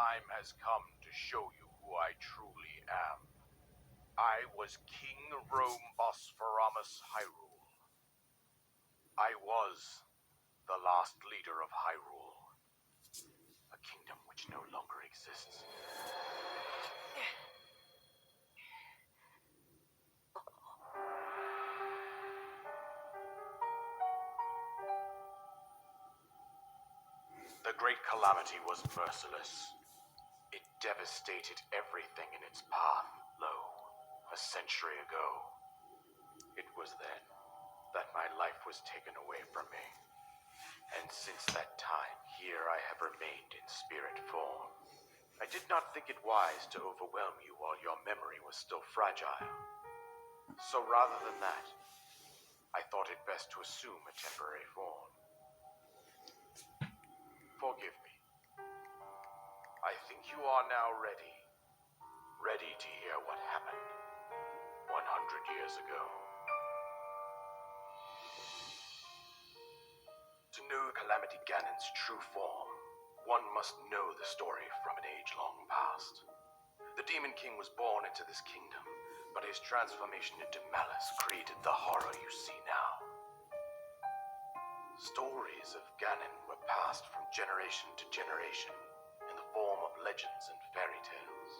time has come to show you who I truly am. I was King Rome Bosphoramus Hyrule. I was the last leader of Hyrule, a kingdom which no longer exists. The Great Calamity was merciless. It devastated everything in its path, a century ago. It was then that my life was taken away from me. And since that time, here I have remained in spirit form. I did not think it wise to overwhelm you while your memory was still fragile. So rather than that, I thought it best to assume a temporary form. Forgive me. I think you are now ready. Ready to hear what happened 100 years ago. To know Calamity Ganon's true form, one must know the story from an age-long past. The Demon King was born into this kingdom, but his transformation into malice created the horror you see now. Stories of Ganon were passed from generation to generation in the form of legends and fairy tales.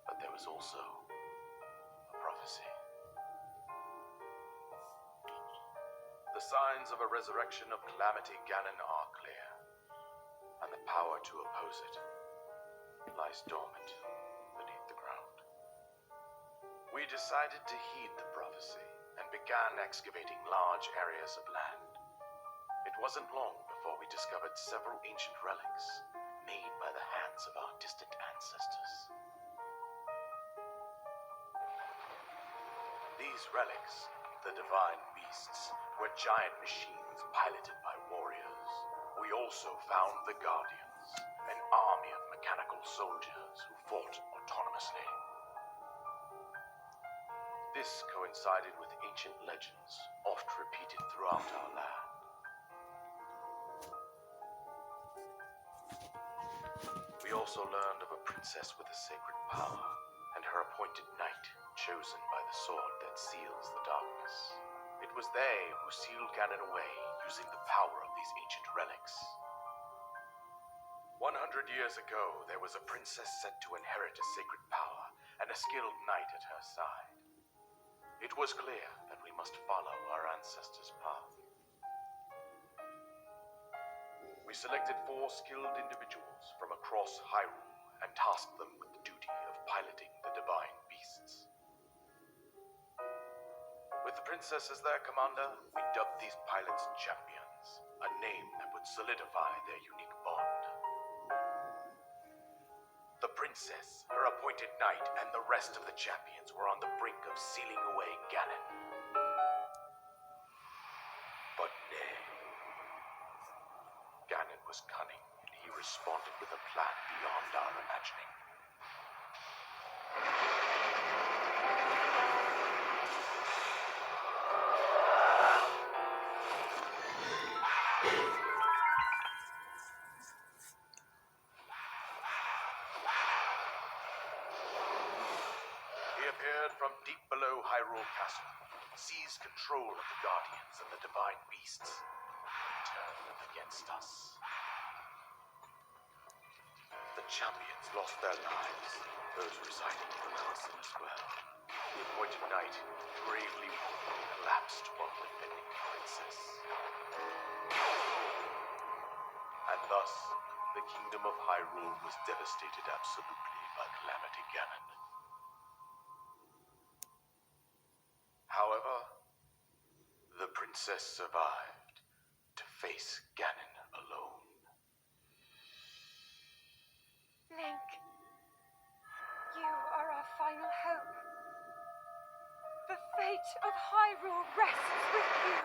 But there was also a prophecy. The signs of a resurrection of Calamity Ganon are clear, and the power to oppose it lies dormant beneath the ground. We decided to heed the prophecy and began excavating large areas of land. It wasn't long before we discovered several ancient relics made by the hands of our distant ancestors. These relics, the divine beasts, were giant machines piloted by warriors. We also found the Guardians, an army of mechanical soldiers who fought autonomously. This coincided with ancient legends, oft repeated throughout our land. We also learned of a princess with a sacred power, and her appointed knight, chosen by the sword that seals the darkness. It was they who sealed Ganon away using the power of these ancient relics. 100 years ago, there was a princess set to inherit a sacred power and a skilled knight at her side. It was clear that we must follow our ancestors' path. We selected 4 skilled individuals from across Hyrule and tasked them with the duty of piloting the divine beasts. With the princess as their commander, we dubbed these pilots champions, a name that would solidify their unique bond. The princess, her appointed knight, and the rest of the champions were on the brink of sealing away Ganon. But nay. Ganon was cunning, and he responded with a plan beyond our imagining. He appeared from deep below Hyrule Castle, seized control of the Guardians and the divine beasts, and turned against us. The champions lost their lives, those residing in the castle as well. The appointed knight, bravely wounded, collapsed while defending the princess. And thus, the kingdom of Hyrule was devastated absolutely by Calamity Ganon. However, the princess survived to face Ganon alone. Link, you are our final hope. The fate of Hyrule rests with you.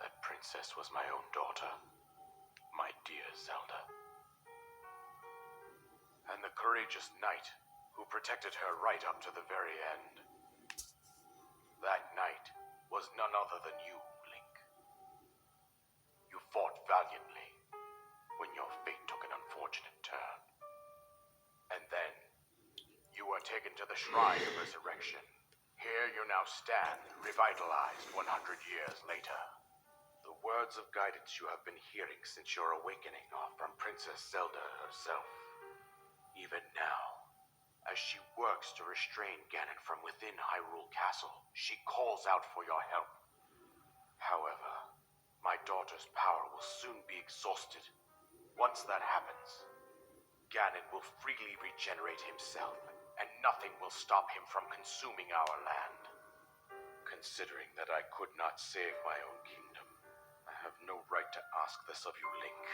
That princess was my own daughter, my dear Zelda. And the courageous knight who protected her right up to the very end. That knight was none other than you, Link. You fought valiantly when your fate took an unfortunate turn. And then, you were taken to the Shrine of Resurrection. Here you now stand, revitalized 100 years later. The words of guidance you have been hearing since your awakening are from Princess Zelda herself. Even now, as she works to restrain Ganon from within Hyrule Castle, she calls out for your help. However, my daughter's power will soon be exhausted. Once that happens, Ganon will freely regenerate himself, and nothing will stop him from consuming our land. Considering that I could not save my own kingdom, I have no right to ask this of you, Link.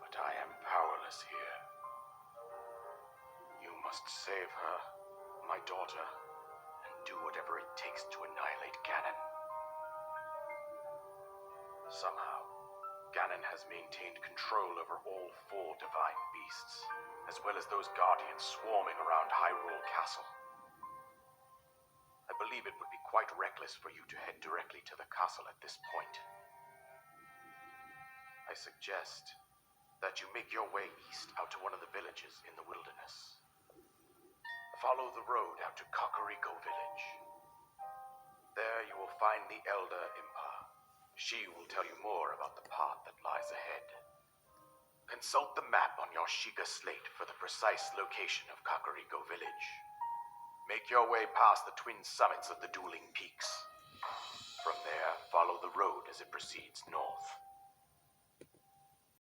But I am powerless here. You must save her, my daughter, and do whatever it takes to annihilate Ganon. Somehow, Ganon has maintained control over all 4 divine beasts, as well as those guardians swarming around Hyrule Castle. I believe it would be quite reckless for you to head directly to the castle at this point. I suggest that you make your way east out to one of the villages in the wilderness. Follow the road out to Kakariko Village. There you will find the Elder Impa. She will tell you more about the path that lies ahead. Consult the map on your Sheikah slate for the precise location of Kakariko Village. Make your way past the twin summits of the dueling peaks. From there, follow the road as it proceeds north.